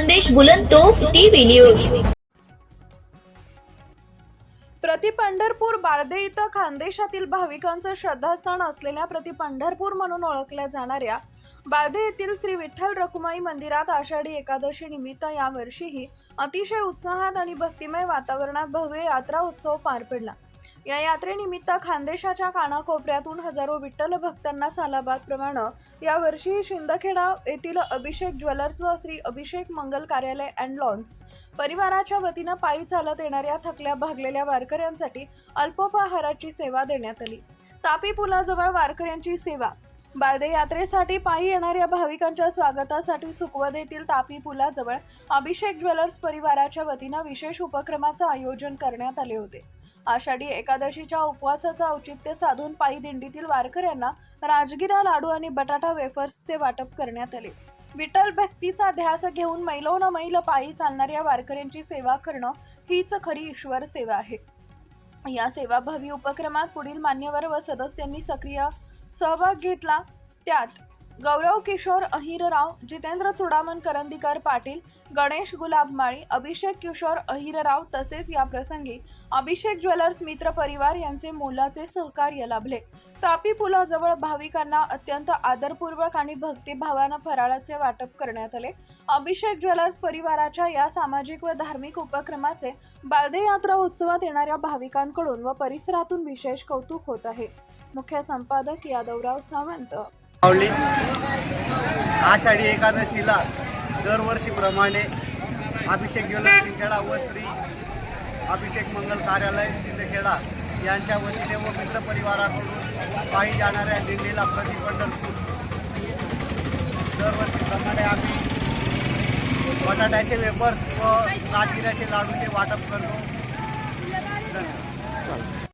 Khandesh बुलंदतोफ TV news. प्रति पंढरपूर बाळदे इथं खानदेशातील भाविकांचं श्रद्धास्थान असलेल्या प्रति पंढरपूर म्हणून ओळखल्या जाणाऱ्या बाळदे येथील श्री विठ्ठल रखुमाई मंदिरात आषाढी एकादशी निमित्त यावर्षीही अतिशय उत्साहात आणि भक्तिमय वातावरणात भव्य यात्रा उत्सव पार पडला। या यात्रेनिमित्त खानदेशाच्या कानाकोपऱ्यातून हजारो विठ्ठल भक्तांना सालाबादप्रमाणे यावर्षी शिंदखेडा येथील अभिषेक ज्वेलर्स व श्री अभिषेक मंगल कार्यालय अँड लॉन्स परिवाराच्या वतीनं पायी चालत येणाऱ्या थकल्या भागलेल्या वारकऱ्यांसाठी अल्पोपहाराची सेवा देण्यात आली। तापी पुलाजवळ वारकऱ्यांची सेवा। बाळदे यात्रेसाठी पायी येणाऱ्या भाविकांच्या स्वागतासाठी सुकवद येथील तापी पुलाजवळ अभिषेक ज्वेलर्स परिवाराच्या वतीनं विशेष उपक्रमाचं आयोजन करण्यात आले होते। आषाढी एकादशीच्या उपवासाचं औचित्य साधून पायी दिंडीतील वारकऱ्यांना राजगिरा लाडू आणि बटाटा वेफर्सचे वाटप करण्यात आले। विठ्ठल भक्तीचा ध्यास घेऊन मैलोन मैल पायी चालणाऱ्या वारकऱ्यांची सेवा करणं हीच खरी ईश्वर सेवा आहे। या सेवाभावी उपक्रमात पुढील मान्यवर व सदस्यांनी सक्रिय सहभाग घेतला। त्यात गौरव किशोर अहिरराव, जितेंद्र चुडामन करंदीकर पाटील, गणेश गुलाबमाळी, अभिषेक किशोर अहिरराव तसेच या प्रसंगी अभिषेक ज्वेलर्स मित्र परिवार यांचे मोलाचे सहकार्य लाभले। तापी पुलाजवळ भाविकांना अत्यंत आदरपूर्वक आणि भक्तिभावानं फराळाचे वाटप करण्यात आले। अभिषेक ज्वेलर्स परिवाराच्या या सामाजिक व धार्मिक उपक्रमाचे बाळदे यात्रा उत्सवात येणाऱ्या भाविकांकडून व परिसरातून विशेष कौतुक होत आहे। मुख्य संपादक यादवराव सावंत। आषाढी एकादशीला दरवर्षीप्रमाणे अभिषेक ज्वेलर्स शिंदखेडा व श्री अभिषेक मंगल कार्यालय शिंदखेडा यांच्या वतीने व मित्र परिवाराकडून पायी जाणाऱ्या दिंडीला प्रति पंढरपूर दरवर्षीप्रमाणे आम्ही बटाट्याचे वेफर्स व राजगिऱ्याचे लाडूचे वाटप करतो।